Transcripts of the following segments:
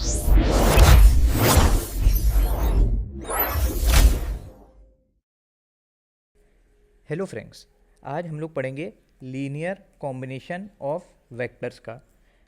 Hello friends, आज हम लोग पढ़ेंगे लीनियर कॉम्बिनेशन ऑफ वेक्टर्स का।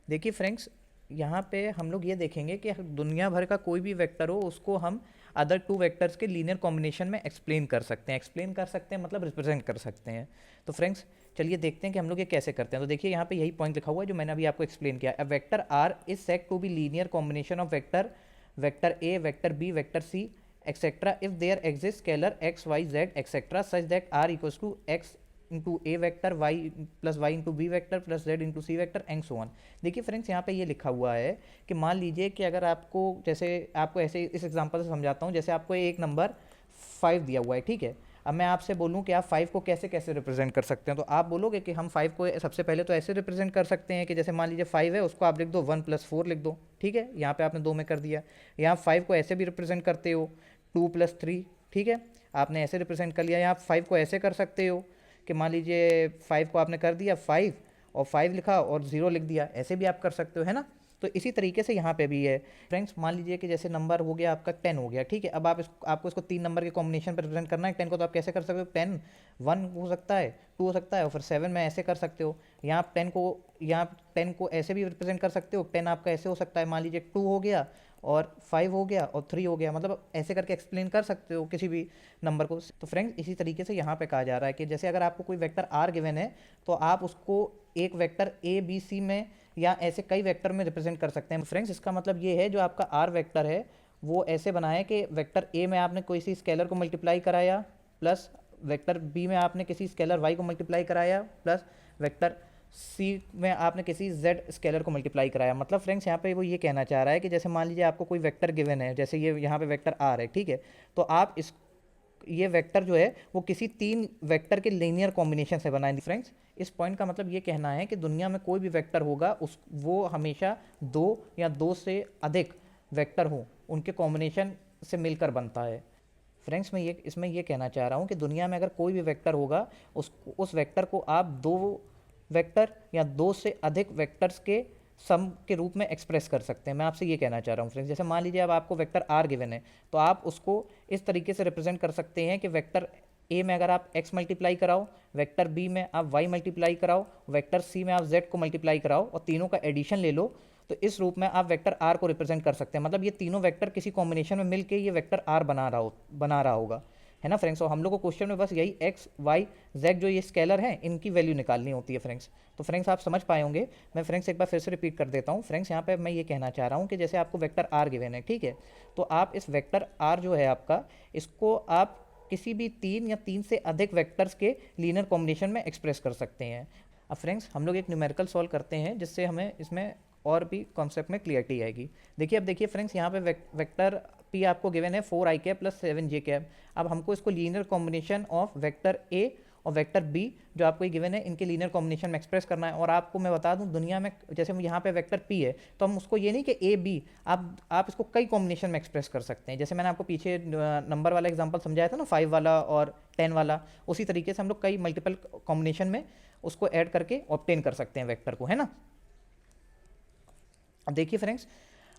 देखिए फ्रेंड्स, यहाँ पे हम लोग ये देखेंगे कि दुनिया भर का कोई भी वेक्टर हो उसको हम अदर टू वेक्टर्स के लीनियर कॉम्बिनेशन में एक्सप्लेन कर सकते हैं। एक्सप्लेन कर सकते हैं मतलब रिप्रेजेंट कर सकते हैं। तो फ्रेंड्स चलिए देखते हैं कि हम लोग ये कैसे करते हैं। तो देखिए यहाँ पे यही पॉइंट लिखा हुआ है जो मैंने अभी आपको एक्सप्लेन किया। A vector R is said to be linear combination of vector A, vector B, vector C etc if there exists scalar x y z etc such that r equals to x into a vector y plus y into b vector plus z into c vector and so on। देखिए friends यहाँ पे ये लिखा हुआ है कि मान लीजिए कि अगर आपको, जैसे आपको ऐसे इस एग्जांपल से समझाता हूँ, जैसे आपको एक नंबर 5 दिया हुआ है, ठीक है। अब मैं आपसे बोलूँ कि आप 5 को कैसे कैसे रिप्रेजेंट कर सकते हैं, तो आप बोलोगे कि हम 5 को सबसे पहले तो ऐसे रिप्रेजेंट कर सकते हैं कि जैसे मान लीजिए 5 है, उसको आप लिख दो 1 + 4 लिख दो, ठीक है। यहाँ पे आपने 2 में कर दिया। यहाँ 5 को ऐसे भी रिप्रेजेंट करते हो 2 + 3, ठीक है, आपने ऐसे रिप्रेजेंट कर लिया। यहाँ 5 को ऐसे कर सकते हो कि मान लीजिए 5 को आपने कर दिया 5 और 5 लिखा और 0 लिख दिया, ऐसे भी आप कर सकते हो, है ना। तो इसी तरीके से यहाँ पे भी है फ्रेंड्स। मान लीजिए कि जैसे नंबर हो गया आपका 10 हो गया, ठीक है। अब आपको इसको 3 नंबर के कॉम्बिनेशन पर रिप्रेजेंट करना है। 10 को तो आप कैसे कर सकते हो, 10 1 हो सकता है, 2 हो सकता है और फिर 7 में ऐसे कर सकते हो। यहाँ आप 10 को ऐसे भी रिप्रेजेंट कर सकते हो। 10 आपका ऐसे हो सकता है, मान लीजिए 2 हो गया और 5 हो गया और 3 हो गया, मतलब ऐसे करके एक्सप्लेन कर सकते हो किसी भी नंबर को। तो फ्रेंड्स इसी तरीके से यहाँ पे कहा जा रहा है कि जैसे अगर आपको कोई वेक्टर आर गिवन है तो आप उसको एक वेक्टर ए बी सी में या ऐसे कई वेक्टर में रिप्रेजेंट कर सकते हैं। फ्रेंड्स इसका मतलब ये है जो आपका आर वेक्टर है वो ऐसे बना है कि वेक्टर ए में आपने कोई सी स्केलर को मल्टीप्लाई कराया, प्लस वेक्टर बी में आपने किसी स्केलर वाई को मल्टीप्लाई कराया, प्लस वेक्टर सी में आपने किसी जेड स्केलर को मल्टीप्लाई कराया। मतलब फ्रेंड्स यहाँ पे वो ये कहना चाह रहा है कि जैसे मान लीजिए आपको कोई वेक्टर गिवन है, जैसे ये यहाँ पे वेक्टर आर है, ठीक है। तो आप ये वेक्टर जो है वो किसी 3 वेक्टर के लीनियर कॉम्बिनेशन से बना है। फ्रेंड्स इस पॉइंट का मतलब ये कहना है कि दुनिया में कोई भी वेक्टर होगा वो हमेशा 2 या 2 से अधिक वेक्टर हो उनके कॉम्बिनेशन से मिलकर बनता है। फ्रेंड्स मैं इसमें ये कहना चाह रहा हूँ कि दुनिया में अगर कोई भी वेक्टर होगा उस वेक्टर को आप 2 वेक्टर या 2 से अधिक वेक्टर्स के सम के रूप में एक्सप्रेस कर सकते हैं। मैं आपसे ये कहना चाह रहा हूँ फ्रेंड्स, जैसे मान लीजिए अब आपको वेक्टर आर गिवन है तो आप उसको इस तरीके से रिप्रेजेंट कर सकते हैं कि वेक्टर ए में अगर आप x मल्टीप्लाई कराओ, वेक्टर बी में आप y मल्टीप्लाई कराओ, वेक्टर सी में आप z को मल्टीप्लाई कराओ और तीनों का एडिशन ले लो, तो इस रूप में आप वेक्टर आर को रिप्रेजेंट कर सकते हैं। मतलब ये तीनों वेक्टर किसी कॉम्बिनेशन में मिलकर ये वेक्टर आर बना रहा होगा, है ना फ्रेंड्स। और हम लोग को क्वेश्चन में बस यही एक्स वाई जेड जो ये स्केलर हैं इनकी वैल्यू निकालनी होती है फ्रेंड्स। तो फ्रेंड्स आप समझ पाए होंगे। मैं फ्रेंड्स एक बार फिर से रिपीट कर देता हूँ। फ्रेंड्स यहाँ पे मैं ये कहना चाह रहा हूँ कि जैसे आपको वेक्टर आर गिवन है, ठीक है, तो आप इस वेक्टर आर जो है आपका, इसको आप किसी भी 3 या 3 से अधिक वेक्टर्स के लीनियर कॉम्बिनेशन में एक्सप्रेस कर सकते हैं। अब फ्रेंड्स हम लोग एक न्यूमेरिकल सॉल्व करते हैं जिससे हमें इसमें और भी कॉन्सेप्ट में क्लियरिटी आएगी। देखिए अब देखिए फ्रेंड्स यहाँ पे वेक्टर पी आपको गिवन है 4i cap plus 7j cap. अब हमको इसको लीनियर कॉम्बिनेशन ऑफ वेक्टर ए और वेक्टर बी जो आपको ये गिवन है इनके लीनियर कॉम्बिनेशन में एक्सप्रेस करना है। और आपको मैं बता दूं दुनिया में जैसे यहाँ पे वेक्टर पी है तो हम उसको ये नहीं कि ए बी, आप इसको कई कॉम्बिनेशन में एक्सप्रेस कर सकते हैं। जैसे मैंने आपको पीछे नंबर वाला एग्जाम्पल समझाया था ना, 5 वाला और 10 वाला, उसी तरीके से हम लोग कई मल्टीपल कॉम्बिनेशन में उसको ऐड करके ऑब्टेन कर सकते हैं वेक्टर को, है ना। अब देखिए फ्रेंड्स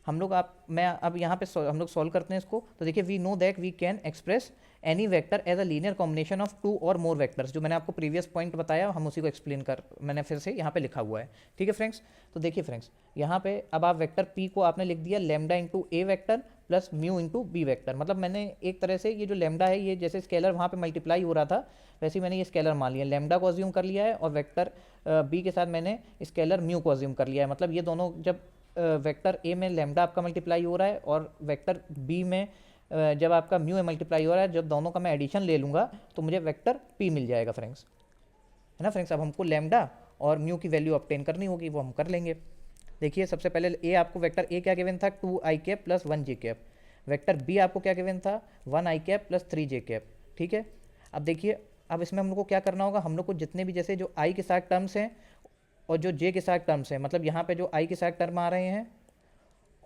मैं अब यहाँ पे हम लोग सॉल्व करते हैं इसको। तो देखिए we know that we can express any vector as a linear combination of 2 or more vectors. जो मैंने आपको प्रीवियस पॉइंट बताया हम उसी को मैंने फिर से यहाँ पे लिखा हुआ है, ठीक है फ्रेंड्स। तो देखिए फ्रेंड्स यहाँ पे अब आप वेक्टर पी को आपने लिख दिया lambda into a vector plus mu into b vector. मतलब मैंने एक तरह से ये जो लैम्डा है ये जैसे स्केलर वहाँ पे मल्टीप्लाई हो रहा था वैसे ही मैंने ये स्केलर मान लिया, लैम्डा को अज्यूम कर लिया है और वेक्टर बी के साथ मैंने स्केलर म्यू को अज्यूम कर लिया है। मतलब ये दोनों जब वेक्टर ए में लैम्डा आपका मल्टीप्लाई हो रहा है और वेक्टर बी में जब आपका म्यू ए मल्टीप्लाई हो रहा है, जब दोनों का मैं एडिशन ले लूँगा तो मुझे वेक्टर पी मिल जाएगा फ्रेंड्स, है ना फ्रेंड्स। अब हमको लैम्डा और म्यू की वैल्यू ऑब्टेन करनी होगी, वो हम कर लेंगे। देखिए सबसे पहले ए आपको वेक्टर ए क्या गिवन था 2i cap plus 1j cap. Vector B आपको क्या गिवन था 1i cap plus 3j cap, ठीक है। अब देखिए अब इसमें हम लोग को क्या करना होगा, हम लोग को जितने भी जैसे जो i के साथ टर्म्स हैं और जो j के साथ टर्म्स हैं, मतलब यहाँ पे जो i के साथ टर्म आ रहे हैं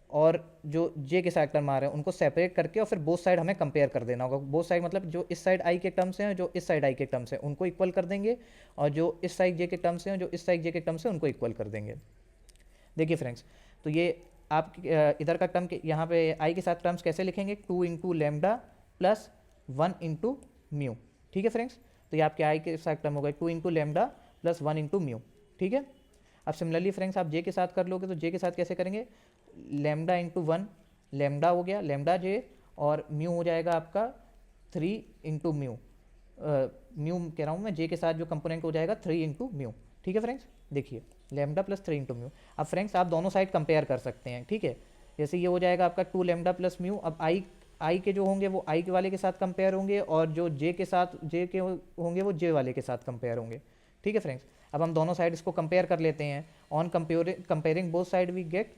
और जो j के साथ टर्म आ रहे हैं उनको सेपरेट करके और फिर बोथ साइड हमें कंपेयर कर देना होगा। बोथ साइड मतलब जो इस साइड i के टर्म्स हैं जो इस साइड i के टर्म्स हैं उनको इक्वल कर देंगे और जो इस साइड j के टर्म्स हैं जो इस साइड j के टर्म्स हैं उनको इक्वल कर देंगे। देखिए फ्रेंड्स तो ये आप इधर का टर्म यहाँ पे आई के साथ टर्म्स कैसे लिखेंगे, 2 into lambda plus 1 into mu. ठीक है फ्रेंड्स, तो ये आपके आई के साथ टर्म हो गए 2 into lambda plus 1 into mu. ठीक है, अब सिमिलरली फ्रेंड्स आप जे के साथ कर लोगे तो जे के साथ कैसे करेंगे, लेमडा इंटू 1 लेमडा हो गया, लेमडा जे, और म्यू हो जाएगा आपका 3 इंटू म्यू, म्यू कह रहा हूँ मैं, जे के साथ जो कंपोनेंट हो जाएगा 3 इंटू म्यू। ठीक है फ्रेंड्स, देखिए लेमडा प्लस 3 इंटू म्यू। अब फ्रेंड्स आप दोनों साइड कंपेयर कर सकते हैं। ठीक है, जैसे ये हो जाएगा आपका 2 लेमडा प्लस म्यू। अब आई के जो होंगे वो आई के वाले के साथ कंपेयर होंगे, और जो जे के साथ जे के होंगे वो जे वाले के साथ कंपेयर होंगे। ठीक है फ्रेंड्स, अब हम दोनों साइड इसको कंपेयर कर लेते हैं। On comparing both side we get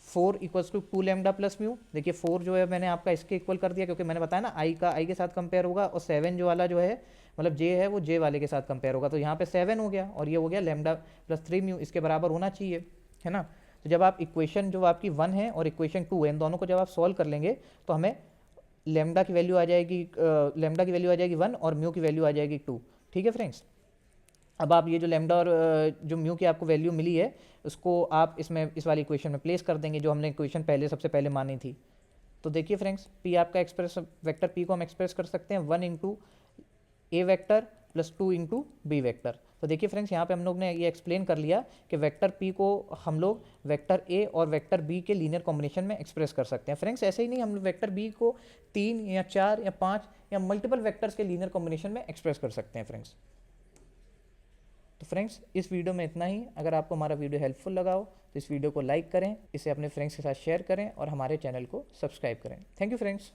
4 equals to 2 lambda plus mu. देखिए 4 जो है मैंने आपका इसके इक्वल कर दिया, क्योंकि मैंने बताया ना आई का आई के साथ कंपेयर होगा, और 7 जो वाला जो है मतलब जे है वो जे वाले के साथ कंपेयर होगा, तो यहाँ पे 7 हो गया, और ये हो गया लेमडा प्लस 3 म्यू, इसके बराबर होना चाहिए, है ना। तो जब आप इक्वेशन जो आपकी 1 है और इक्वेशन 2 है, इन दोनों को जब आप सॉल्व कर लेंगे तो हमें लेमडा की वैल्यू आ जाएगी 1 और म्यू की वैल्यू आ जाएगी 2। ठीक है फ्रेंड्स, अब आप ये जो लेमडा और जो म्यू की आपको वैल्यू मिली है उसको आप इसमें इस वाली इक्वेशन में प्लेस कर देंगे, जो हमने इक्वेशन पहले सबसे पहले मानी थी। तो देखिए फ्रेंड्स, पी आपका एक्सप्रेस वेक्टर पी को हम एक्सप्रेस कर सकते हैं 1 into a vector plus 2 into b vector. तो देखिए फ्रेंड्स, यहाँ पे हम लोग ने ये एक्सप्लेन कर लिया कि वेक्टर पी को हम लोग वेक्टर ए और वेक्टर बी के लीनियर कॉम्बिनेशन में एक्सप्रेस कर सकते हैं। फ्रेंड्स ऐसे ही नहीं, हम वेक्टर बी को 3 या 4 या 5 या मल्टीपल वेक्टर्स के लीनियर कॉम्बिनेशन में एक्सप्रेस कर सकते हैं फ्रेंड्स। तो फ्रेंड्स इस वीडियो में इतना ही। अगर आपको हमारा वीडियो हेल्पफुल लगा हो तो इस वीडियो को लाइक करें, इसे अपने फ्रेंड्स के साथ शेयर करें और हमारे चैनल को सब्सक्राइब करें। Thank you friends.